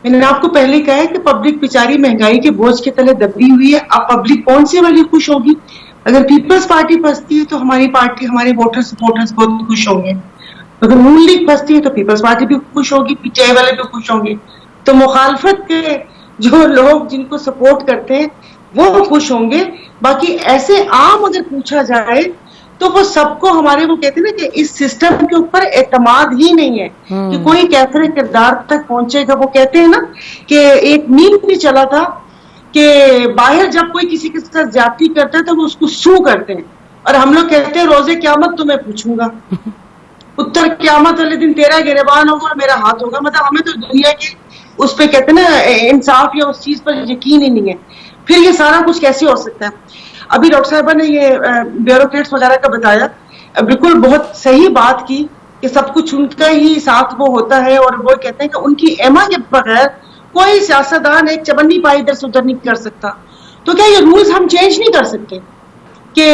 میں نے آپ کو پہلے کہا ہے کہ پبلک بیچاری مہنگائی کے بوجھ کے تلے دبی ہوئی ہے. اب پبلک کون سی والی خوش ہوگی؟ اگر پیپلز پارٹی پھنستی ہے تو ہماری پارٹی، ہمارے ووٹر سپورٹرز بہت خوش ہوں گے. اگر نون لیگ پھنستی ہے تو پیپلز پارٹی بھی خوش ہوگی، پی ٹی آئی والے بھی خوش ہوں گے. تو مخالفت کے جو لوگ جن کو سپورٹ کرتے ہیں وہ خوش ہوں گے. باقی ایسے عام اگر پوچھا جائے تو وہ سب کو ہمارے، وہ کہتے ہیں نا کہ اس سسٹم کے اوپر اعتماد ہی نہیں ہے کہ کوئی کیسے کردار تک پہنچے گا. وہ کہتے ہیں نا کہ ایک میم بھی چلا تھا کہ باہر جب کوئی کسی کے ساتھ زیادتی کرتا ہے تو وہ اس کو سو کرتے ہیں، اور ہم لوگ کہتے ہیں روزے قیامت تمہیں پوچھوں گا، اتر قیامت والے دن تیرا گریبان ہوگا اور میرا ہاتھ ہوگا. مطلب ہمیں تو دنیا کے اس پہ کہتے ہیں نا انصاف یا اس چیز پر یقین ہی نہیں ہے. پھر یہ سارا کچھ کیسے ہو سکتا ہے؟ ابھی ڈاکٹر صاحبہ نے یہ بیوروکریٹس وغیرہ کا بتایا، بالکل بہت صحیح بات کی کہ سب کچھ ان کا ہی ساتھ وہ ہوتا ہے، اور وہ کہتے ہیں کہ ان کی ایما کے بغیر کوئی سیاستدان ایک چبنی پائی ادھر سے ادھر نہیں کر سکتا. تو کیا یہ رولز ہم چینج نہیں کر سکتے کہ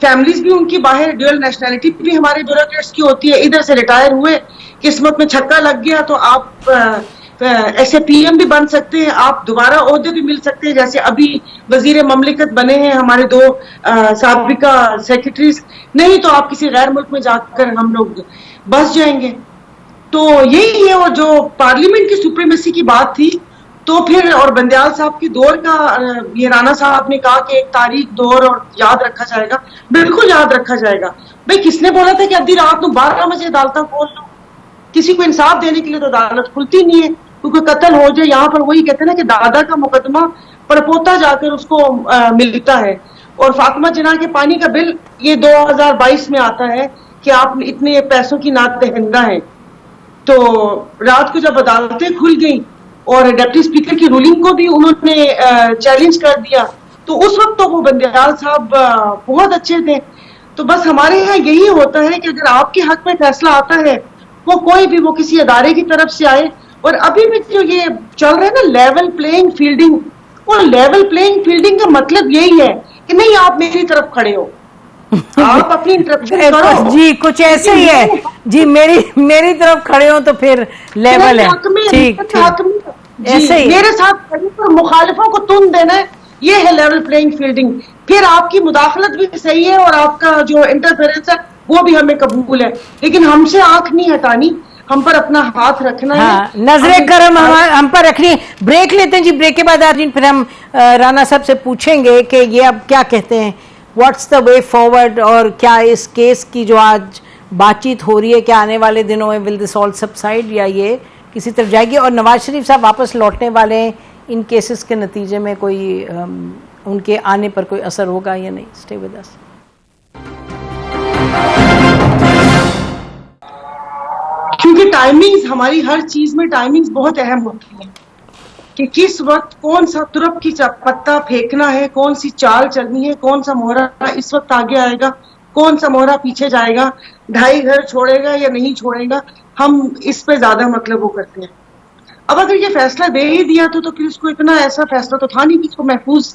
فیملیز بھی ان کی باہر، ڈیول نیشنلٹی بھی ہمارے بیوروکریٹس کی ہوتی ہے، ادھر سے ریٹائر ہوئے، قسمت میں چھکا لگ گیا تو آپ ایسے پی ایم بھی بن سکتے ہیں، آپ دوبارہ عہدے بھی مل سکتے ہیں. جیسے ابھی وزیر مملکت بنے ہیں ہمارے دو سابقہ سیکرٹریز، نہیں تو آپ کسی غیر ملک میں جا کر ہم لوگ بس جائیں گے. تو یہی ہے. اور جو پارلیمنٹ کی سپریمیسی کی بات تھی تو پھر، اور بندیال صاحب کی دور کا، یہ رانا صاحب نے کہا کہ ایک تاریخ دور اور یاد رکھا جائے گا. بالکل یاد رکھا جائے گا. بھائی کس نے بولا تھا کہ ادھی رات کو 12 بجے عدالتیں کھول لو؟ کسی کو انصاف دینے کے لیے تو عدالت کھلتی نہیں ہے، کیونکہ قتل ہو جائے. یہاں پر وہی کہتے ہیں نا کہ دادا کا مقدمہ پڑپوتا جا کر اس کو ملتا ہے. اور فاطمہ جناح کے پانی کا بل یہ 2022 میں آتا ہے کہ آپ اتنے پیسوں کی نعت دہندہ ہیں. تو رات کو جب عدالتیں کھل گئیں اور ڈپٹی اسپیکر کی رولنگ کو بھی انہوں نے چیلنج کر دیا، تو اس وقت تو وہ بندیال صاحب بہت اچھے تھے. تو بس ہمارے یہاں یہی ہوتا ہے کہ اگر آپ کے حق میں فیصلہ آتا ہے، وہ کوئی بھی، وہ کسی ادارے کی طرف سے آئے. اور ابھی بھی جو یہ چل رہا ہے نا لیول پلینگ فیلڈنگ، وہ لیول پلینگ فیلڈنگ کا مطلب یہی ہے کہ نہیں آپ میری طرف کھڑے ہو، آپ اپنی انٹرپشن کرو. جی کچھ ایسے ہی ہے جی، میری طرف کھڑے ہو تو پھر لیول ہے. ٹھیک ٹھیک، ایسے ہی میرے ساتھ کھڑے پر مخالفوں کو تن دینا ہے، یہ ہے لیول پلینگ فیلڈنگ. پھر آپ کی مداخلت بھی صحیح ہے اور آپ کا جو انٹرفیرنس ہے وہ بھی ہمیں قبول ہے، لیکن ہم سے آنکھ نہیں ہٹانی، ہم پر اپنا ہاتھ رکھنا ہے. نظر کرم ہم پر رکھنی. بریک لیتے ہیں جی، بریک کے بعد آرین پھر ہم رانا صاحب سے پوچھیں گے کہ یہ اب کیا کہتے ہیں، واٹس دا وے فارورڈ، اور کیا اس کیس کی جو آج بات چیت ہو رہی ہے کیا آنے والے دنوں میں ول دس آل سبسائڈ یا یہ کسی طرف جائے گی، اور نواز شریف صاحب واپس لوٹنے والے ہیں، ان کیسز کے نتیجے میں کوئی ان کے آنے پر کوئی اثر ہوگا یا نہیں. Stay with us. کیونکہ ٹائمنگز، ہماری ہر چیز میں ٹائمنگز بہت اہم ہوتی ہیں کہ کس وقت کون سا ترپ کی پتا پھینکنا ہے، کون سی چال چلنی ہے، کون سا مہرا اس وقت آگے آئے گا، کون سا مہرا پیچھے جائے گا، 2.5 گھر چھوڑے گا یا نہیں چھوڑے گا. ہم اس پہ زیادہ مطلب وہ کرتے ہیں. اب اگر یہ فیصلہ دے ہی دیا تو پھر اس کو اتنا ایسا فیصلہ تو تھا نہیں کہ اس کو محفوظ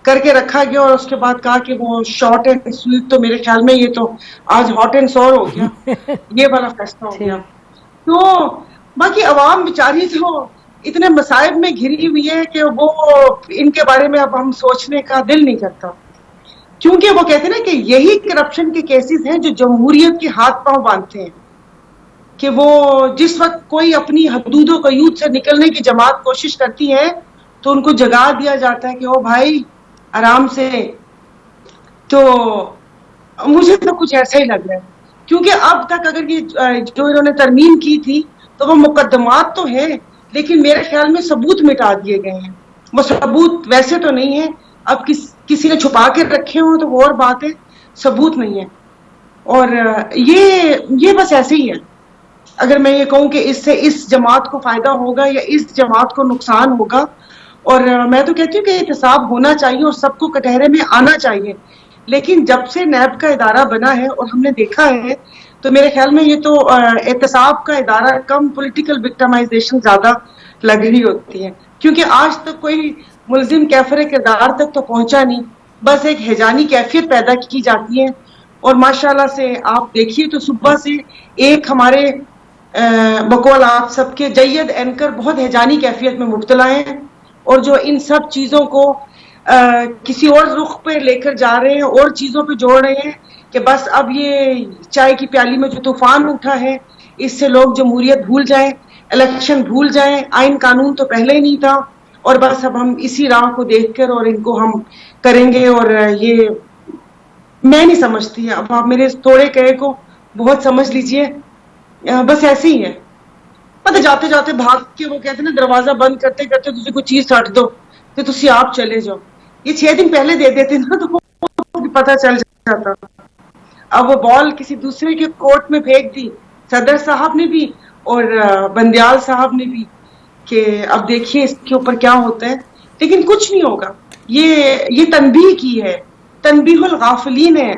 کر کے رکھا گیا اور اس کے بعد کہا کہ وہ شارٹ اینڈ سویٹ. تو میرے خیال میں یہ تو آج ہاٹ اینڈ سور ہو گیا، یہ والا فیصلہ ہو گیا. تو باقی عوام بیچاری تو اتنے مصائب میں گھری ہوئی ہے کہ وہ ان کے بارے میں اب ہم سوچنے کا دل نہیں کرتا، کیونکہ وہ کہتے ہیں نا کہ یہی کرپشن کے کیسز ہیں جو جمہوریت کے ہاتھ پاؤں باندھتے ہیں. کہ وہ جس وقت کوئی اپنی حدود و قیود سے نکلنے کی جماعت کوشش کرتی ہے تو ان کو جگا دیا جاتا ہے کہ او بھائی آرام سے. تو مجھے تو کچھ ایسا ہی لگ رہا ہے، کیونکہ اب تک اگر یہ جو انہوں نے ترمیم کی تھی تو وہ مقدمات تو ہیں، لیکن میرے خیال میں ثبوت مٹا دیے گئے ہیں. وہ ثبوت ویسے تو نہیں ہے، اب کسی نے چھپا کے رکھے ہوں تو وہ اور بات ہے، ثبوت نہیں ہے. اور یہ بس ایسے ہی ہے. اگر میں یہ کہوں کہ اس سے اس جماعت کو فائدہ ہوگا یا اس جماعت کو نقصان ہوگا، اور میں تو کہتی ہوں کہ احتساب ہونا چاہیے اور سب کو کٹہرے میں آنا چاہیے. لیکن جب سے نیب کا ادارہ بنا ہے اور ہم نے دیکھا ہے تو میرے خیال میں یہ تو احتساب کا ادارہ کم پولیٹیکل وکٹمائزیشن زیادہ لگ رہی ہوتی ہے، کیونکہ آج تک کوئی ملزم کیفر کردار تک تو پہنچا نہیں، بس ایک ہیجانی کیفیت پیدا کی جاتی ہے. اور ماشاءاللہ سے آپ دیکھیے تو صبح سے ایک ہمارے بقول آپ سب کے جید اینکر بہت ہیجانی کیفیت میں مبتلا ہیں اور جو ان سب چیزوں کو کسی اور رخ پہ لے کر جا رہے ہیں اور چیزوں پہ جوڑ رہے ہیں کہ بس اب یہ چائے کی پیالی میں جو طوفان اٹھا ہے اس سے لوگ جمہوریت بھول جائیں، الیکشن بھول جائیں، آئین قانون تو پہلے ہی نہیں تھا اور بس اب ہم اسی راہ کو دیکھ کر اور ان کو ہم کریں گے. اور یہ میں نہیں سمجھتی، اب آپ میرے تھوڑے کہے کو بہت سمجھ لیجئے، بس ایسے ہی ہے. پتہ جاتے جاتے بھاگ کے وہ کہتے ہیں نا دروازہ بند کرتے کرتے تجھے کوئی چیز سٹ دو تو تسی آپ چلے جاؤ. یہ 6 دن پہلے دے دیتے نا تو پتہ چل جاتا. اب وہ بال کسی دوسرے کے کورٹ میں پھینک دی، صدر صاحب نے بھی اور بندیال صاحب نے بھی، کہ اب دیکھیے اس کے اوپر کیا ہوتا ہے. لیکن کچھ نہیں ہوگا. یہ تنبیہ کی ہے، تنبیہ الغافلین ہے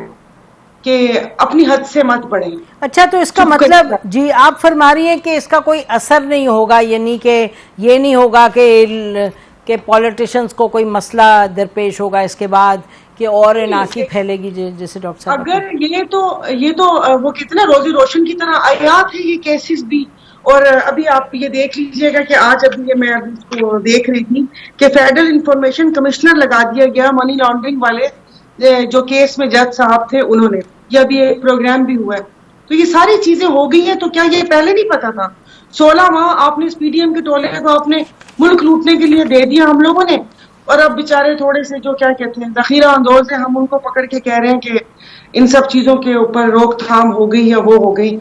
کہ اپنی حد سے مت بڑھیں. اچھا تو اس کا مطلب جی آپ فرما رہی ہیں کہ اس کا کوئی اثر نہیں ہوگا، یعنی کہ یہ نہیں ہوگا کہ پولیٹیشنز کو کوئی مسئلہ درپیش ہوگا اس کے بعد کہ اور اناکی پھیلے گی جیسے ڈاکٹر صاحب. اگر یہ تو وہ کتنا روزی روشن کی طرح آیات ہے یہ کیسز بھی. اور ابھی آپ یہ دیکھ لیجئے گا کہ آج ابھی میں ابھی اس کو دیکھ رہی تھی کہ فیڈرل انفارمیشن کمشنر لگا دیا گیا منی لانڈرنگ والے جو کیس میں جج صاحب تھے انہوں نے. یہ ابھی ایک پروگرام بھی ہوا ہے. تو یہ ساری چیزیں ہو گئی ہیں. تو کیا یہ پہلے نہیں پتا تھا؟ 16 ماہ آپ نے اس پی ڈی ایم کے ٹولے کو اپنے ملک لوٹنے کے لیے دے دیا ہم لوگوں نے، اور اب بیچارے تھوڑے سے جو کیا کہتے ہیں ذخیرہ اندوز ہیں، ہم ان کو پکڑ کے کہہ رہے ہیں کہ ان سب چیزوں کے اوپر روک تھام ہو گئی یا وہ ہو گئی.